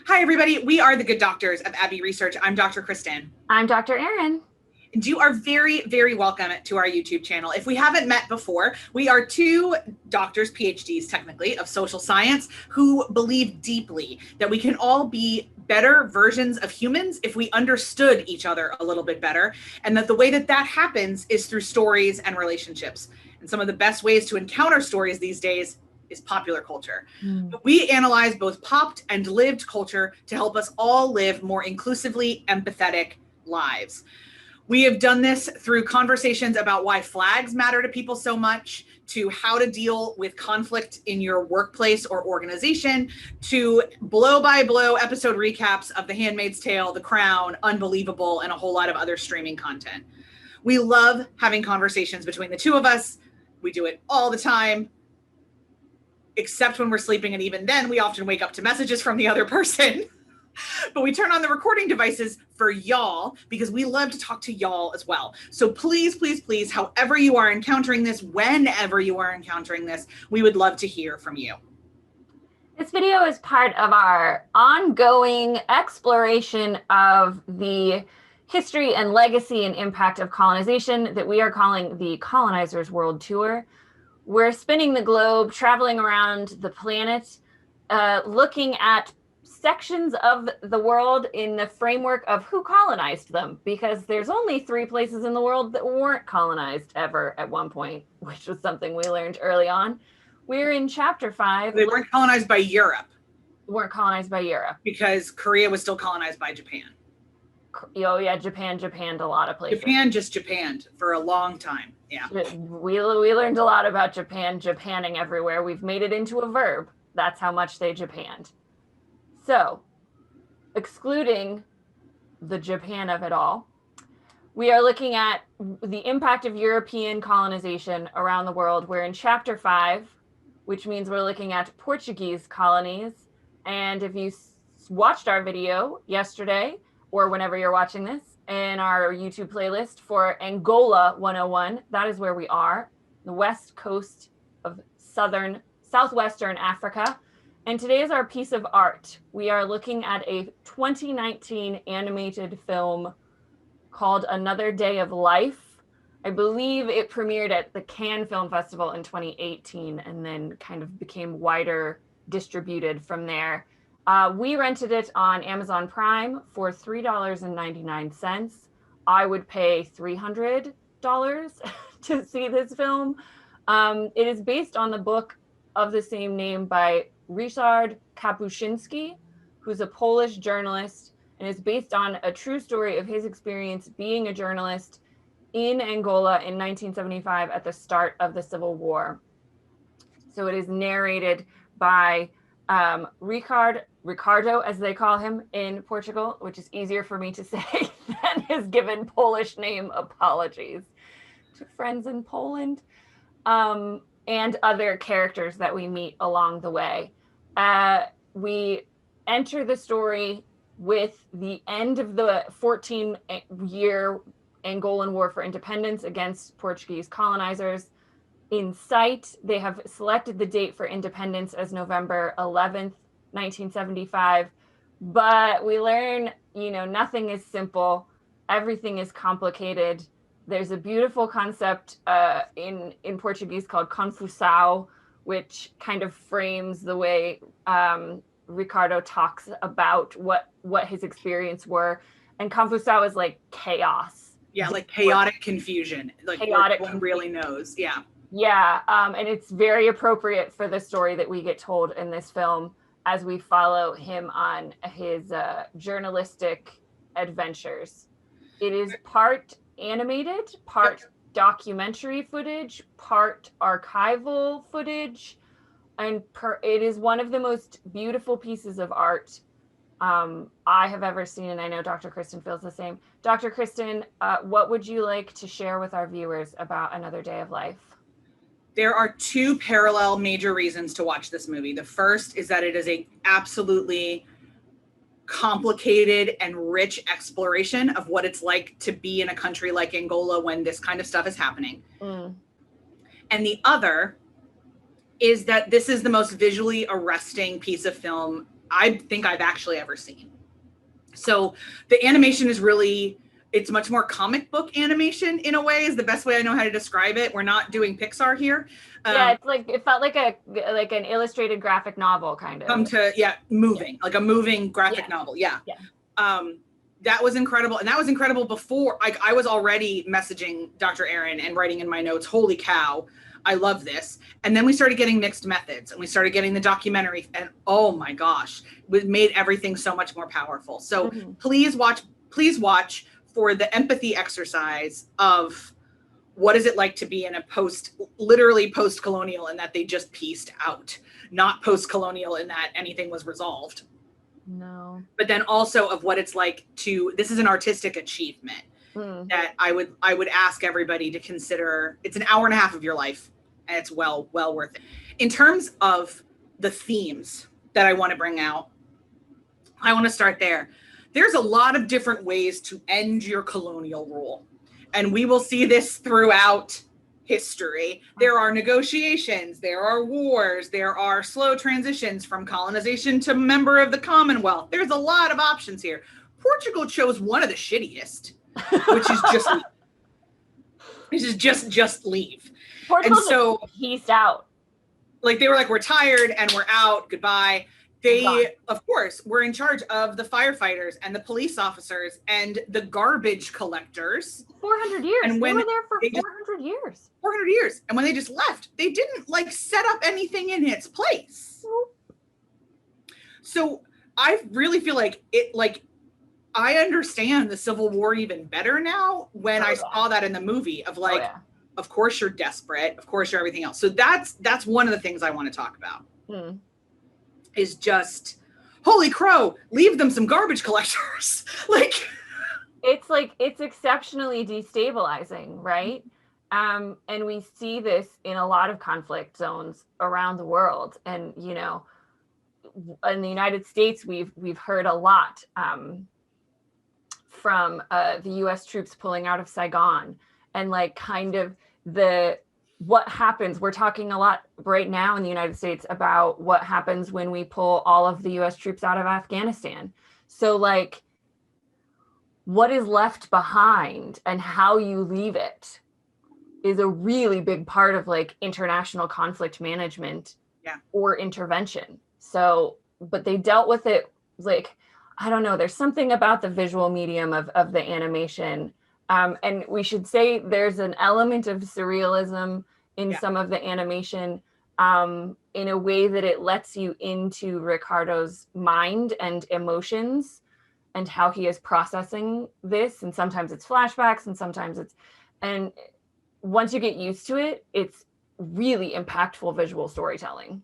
Hi, everybody. We are the Good Doctors of Abbey Research. I'm Dr. Kristen. I'm Dr. Erin. And you are very, very welcome to our YouTube channel. If we haven't met before, we are two doctors, PhDs technically, of social science who believe deeply that we can all be better versions of humans if we understood each other a little bit better, and that the way that that happens is through stories and relationships. And some of the best ways to encounter stories these days is popular culture. We analyze both popped and lived culture to help us all live more inclusively empathetic lives. We have done this through conversations about why flags matter to people so much, to how to deal with conflict in your workplace or organization, to blow-by-blow episode recaps of The Handmaid's Tale, The Crown, Unbelievable, and a whole lot of other streaming content. We love having conversations between the two of us. We do it all the time, except when we're sleeping, and even then we often wake up to messages from the other person. But we turn on the recording devices for y'all because we love to talk to y'all as well. So please, please, please, however you are encountering this, whenever you are encountering this, we would love to hear from you. This video is part of our ongoing exploration of the history and legacy and impact of colonization that we are calling the Colonizers World Tour. We're spinning the globe, traveling around the planet, looking at sections of the world in the framework of who colonized them, because there's only 3 places in the world that weren't colonized ever at one point, which was something we learned early on. We're in chapter 5. They weren't colonized by Europe. Weren't colonized by Europe. Because Korea was still colonized by Japan. Oh yeah, Japaned a lot of places. Japan just Japaned for a long time. Yeah. We learned a lot about Japanning everywhere. We've made it into a verb. That's how much they Japanned. So, excluding the Japan of it all, we are looking at the impact of European colonization around the world. We're in chapter 5, which means we're looking at Portuguese colonies. And if you watched our video yesterday, or whenever you're watching this, in our YouTube playlist for Angola 101, that is where we are, the west coast of southwestern Africa. And today is our piece of art. We are looking at a 2019 animated film called Another Day of Life. I believe it premiered at the Cannes Film Festival in 2018 and then kind of became wider distributed from there. We rented it on Amazon Prime for $3.99. I would pay $300 to see this film. It is based on the book of the same name by Ryszard Kapuscinski, who's a Polish journalist, and is based on a true story of his experience being a journalist in Angola in 1975 at the start of the Civil War. So it is narrated by Ricardo, as they call him in Portugal, which is easier for me to say than his given Polish name. Apologies to friends in Poland. And other characters that we meet along the way. We enter the story with the end of the 14-year Angolan War for Independence against Portuguese colonizers in sight. They have selected the date for independence as November 11th, 1975. But we learn, nothing is simple. Everything is complicated. There's a beautiful concept in Portuguese called confusão, which kind of frames the way Ricardo talks about what his experience were. And confusão is like chaos. Yeah, like chaotic confusion. Like chaotic no one really knows. Yeah. Yeah, and it's very appropriate for the story that we get told in this film as we follow him on his journalistic adventures. It is part animated, part documentary footage, part archival footage, and it is one of the most beautiful pieces of art I have ever seen, and I know Dr. Kristen feels the same. Dr. Kristen, what would you like to share with our viewers about Another Day of Life? There are 2 parallel major reasons to watch this movie. The first is that it is a absolutely complicated and rich exploration of what it's like to be in a country like Angola when this kind of stuff is happening. And the other is that this is the most visually arresting piece of film I think I've actually ever seen. So the animation is really, it's much more comic book animation in a way, is the best way I know how to describe it. We're not doing Pixar here. Yeah, it's like, it felt like an illustrated graphic novel kind of. Moving, like a moving graphic novel. Yeah. That was incredible. And that was incredible before I was already messaging Dr. Aaron and writing in my notes, holy cow, I love this. And then we started getting mixed methods and we started getting the documentary, and oh my gosh, it made everything so much more powerful. So please watch for the empathy exercise of what is it like to be in a literally post-colonial, in that they just pieced out, not post-colonial in that anything was resolved. No. But then also of what it's like this is an artistic achievement that I would ask everybody to consider. It's an hour and a half of your life, and it's well worth it. In terms of the themes that I want to bring out, I want to start there. There's a lot of different ways to end your colonial rule. And we will see this throughout history. There are negotiations, there are wars, there are slow transitions from colonization to member of the Commonwealth. There's a lot of options here. Portugal chose one of the shittiest, which is just leave. Portugal and so pieced out. Like they were like, we're tired and we're out, goodbye. They, of course, were in charge of the firefighters and the police officers and the garbage collectors. 400 years. And when they were there for 400 years. 400 years. And when they just left, they didn't like set up anything in its place. So I really feel like I understand the Civil War even better now when I saw that in the movie of like, of course you're desperate. Of course you're everything else. So that's one of the things I want to talk about. Is just, holy crow, leave them some garbage collectors. It's exceptionally destabilizing, right? And we see this in a lot of conflict zones around the world. And, you know, in the United States, we've heard a lot from the US troops pulling out of Saigon, and like kind of what happens. We're talking a lot right now in the United States about what happens when we pull all of the US troops out of Afghanistan. So like what is left behind and how you leave it is a really big part of like international conflict management or intervention. So, but they dealt with it like, I don't know, there's something about the visual medium of the animation. And we should say there's an element of surrealism in some of the animation in a way that it lets you into Ricardo's mind and emotions and how he is processing this. And sometimes it's flashbacks and sometimes and once you get used to it, it's really impactful visual storytelling.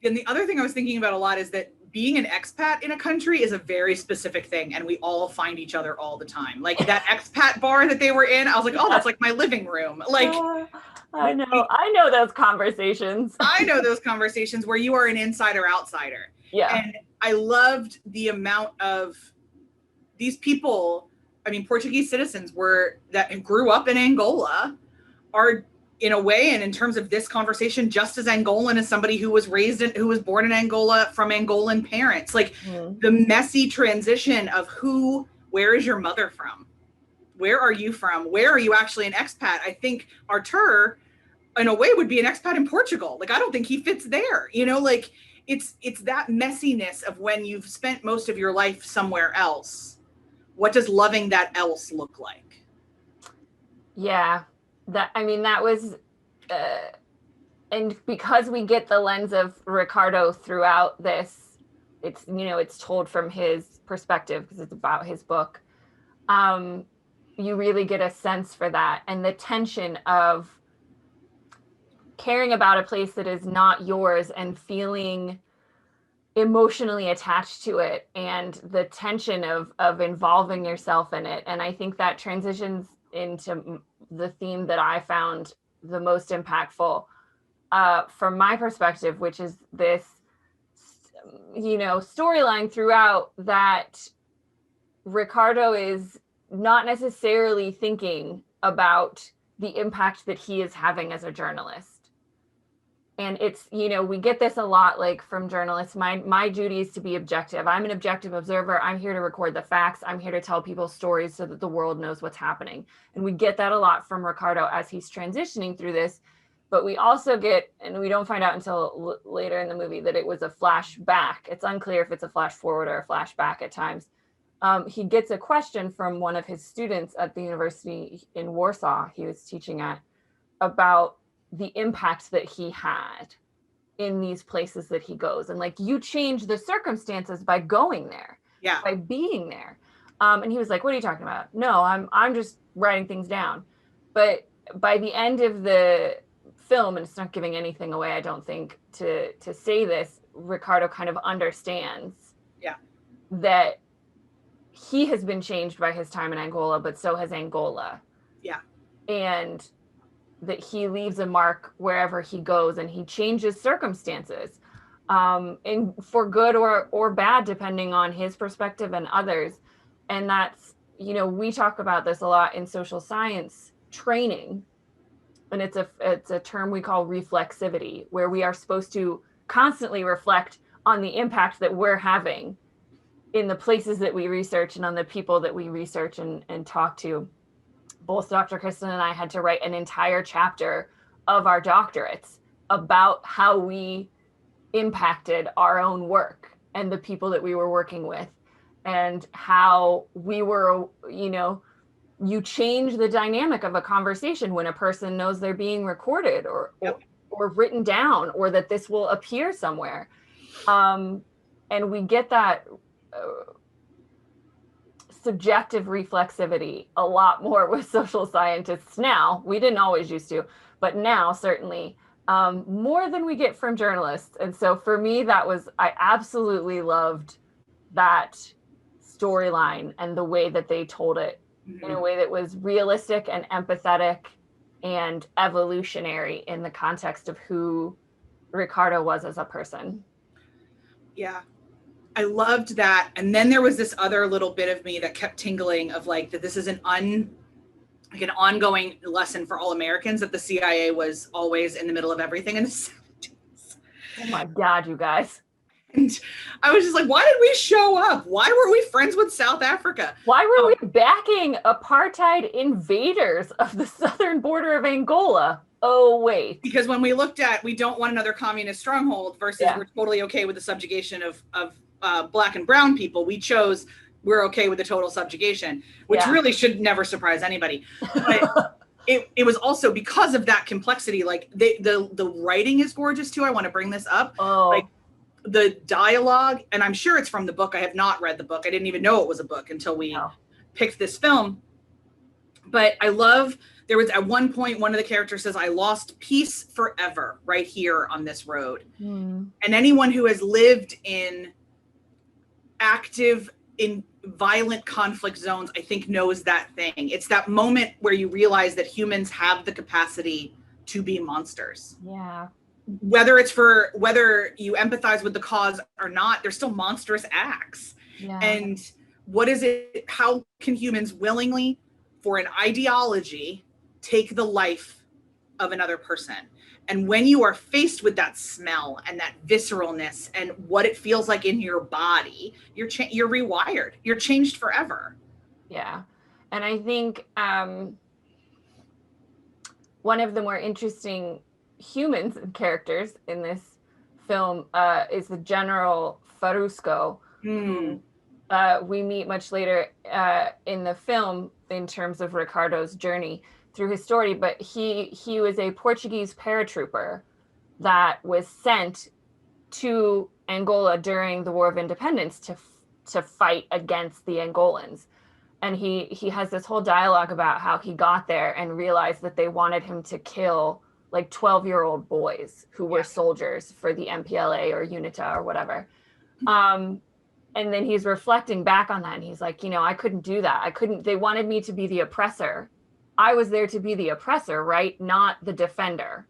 And the other thing I was thinking about a lot is that being an expat in a country is a very specific thing, and we all find each other all the time. Like that expat bar that they were in, I was like, oh, that's like my living room. Like, I know those conversations. I know those conversations where you are an insider outsider. Yeah. And I loved the amount of these people, I mean, Portuguese citizens that grew up in Angola are, in a way, and in terms of this conversation, just as Angolan as somebody who was born in Angola from Angolan parents. Like the messy transition of where is your mother from? Where are you from? Where are you actually an expat? I think Artur, in a way, would be an expat in Portugal. Like, I don't think he fits there. You know, like it's that messiness of when you've spent most of your life somewhere else. What does loving that else look like? Yeah. That was, and because we get the lens of Ricardo throughout this, it's, you know, it's told from his perspective because it's about his book. You really get a sense for that, and the tension of caring about a place that is not yours and feeling emotionally attached to it, and the tension of involving yourself in it. And I think that transitions into the theme that I found the most impactful from my perspective, which is this, you know, storyline throughout that Ricardo is not necessarily thinking about the impact that he is having as a journalist. And it's, we get this a lot, like from journalists. My duty is to be objective. I'm an objective observer. I'm here to record the facts. I'm here to tell people stories so that the world knows what's happening. And we get that a lot from Ricardo as he's transitioning through this. But we also get, and we don't find out until later in the movie, that it was a flashback. It's unclear if it's a flash forward or a flashback at times. He gets a question from one of his students at the university in Warsaw he was teaching at about the impact that he had in these places that he goes. And like, you change the circumstances by going there, by being there. And he was like, what are you talking about? No, I'm just writing things down. But by the end of the film, and it's not giving anything away, I don't think, to say this, Ricardo kind of understands that he has been changed by his time in Angola, but so has Angola. And that he leaves a mark wherever he goes, and he changes circumstances, and for good or bad, depending on his perspective and others. And that's, we talk about this a lot in social science training, and it's a term we call reflexivity, where we are supposed to constantly reflect on the impact that we're having in the places that we research and on the people that we research and talk to. Both Dr. Kristen and I had to write an entire chapter of our doctorates about how we impacted our own work and the people that we were working with, and how we were, you change the dynamic of a conversation when a person knows they're being recorded or written down, or that this will appear somewhere. And we get that subjective reflexivity a lot more with social scientists now. We didn't always used to, but now certainly more than we get from journalists. And so for me, I absolutely loved that storyline and the way that they told it in a way that was realistic and empathetic and evolutionary in the context of who Ricardo was as a person. Yeah. I loved that. And then there was this other little bit of me that kept tingling of like, that this is an ongoing lesson for all Americans, that the CIA was always in the middle of everything in the 70s. Oh my God, you guys. And I was just like, why did we show up? Why were we friends with South Africa? Why were we backing apartheid invaders of the southern border of Angola? Oh, wait. Because when we looked at, we don't want another communist stronghold versus we're totally okay with the subjugation of Black and brown people, we chose we're okay with the total subjugation, which really should never surprise anybody. But it was also because of that complexity. Like the writing is gorgeous too. I want to bring this up. Like the dialogue, and I'm sure it's from the book. I have not read the book. I didn't even know it was a book until we picked this film. But I love, there was at one point, one of the characters says, I lost peace forever right here on this road. And anyone who has lived in violent conflict zones, I think knows that thing. It's that moment where you realize that humans have the capacity to be monsters. Yeah. Whether you empathize with the cause or not, they're still monstrous acts. Yeah. And what is it? How can humans willingly, for an ideology, take the life of another person? And when you are faced with that smell and that visceralness and what it feels like in your body, you're rewired. You're changed forever. Yeah. And I think one of the more interesting humans and characters in this film is the General Farusco, who we meet much later in the film in terms of Ricardo's journey through his story. But he was a Portuguese paratrooper that was sent to Angola during the War of Independence to fight against the Angolans. And he has this whole dialogue about how he got there and realized that they wanted him to kill like 12-year-old boys who were soldiers for the MPLA or UNITA or whatever. And then he's reflecting back on that, and he's like, I couldn't do that. They wanted me to be the oppressor. I was there to be the oppressor, right? Not the defender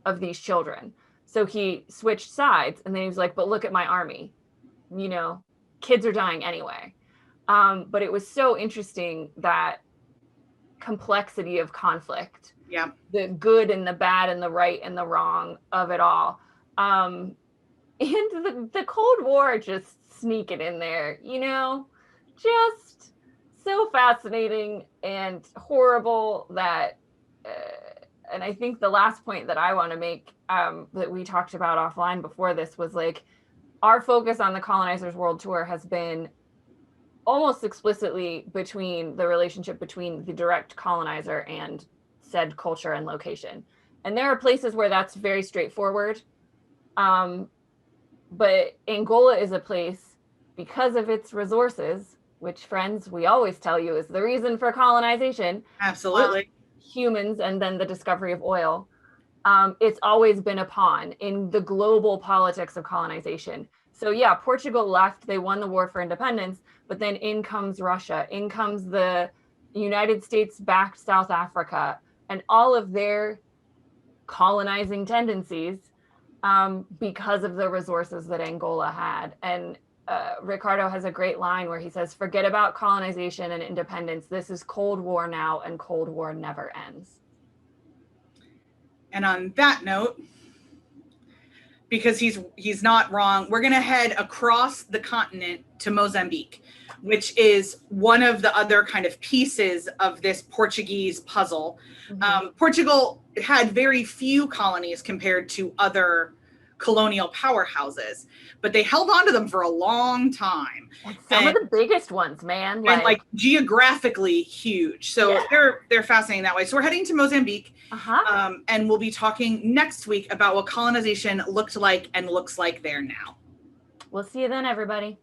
of these children. So he switched sides, and then he was like, but look at my army. Kids are dying anyway. But it was so interesting, that complexity of conflict the good and the bad and the right and the wrong of it all. And the Cold War just sneaking in there, you know, just so fascinating and horrible that, and I think the last point that I want to make, that we talked about offline before this, was like, our focus on the Colonizers World Tour has been almost explicitly between the relationship between the direct colonizer and said culture and location. And there are places where that's very straightforward. But Angola is a place, because of its resources, which, friends, we always tell you is the reason for colonization. Absolutely. Humans and then the discovery of oil. It's always been a pawn in the global politics of colonization. So yeah, Portugal left, they won the war for independence, but then in comes Russia, in comes the United States backed South Africa, and all of their colonizing tendencies, because of the resources that Angola had. And Ricardo has a great line where he says, forget about colonization and independence. This is Cold War now, and Cold War never ends. And on that note, because he's not wrong, we're going to head across the continent to Mozambique, which is one of the other kind of pieces of this Portuguese puzzle. Portugal had very few colonies compared to other colonial powerhouses, but they held on to them for a long time. Some of the biggest ones, man. And like geographically huge. So they're fascinating that way. So we're heading to Mozambique, and we'll be talking next week about what colonization looked like and looks like there now. We'll see you then, everybody.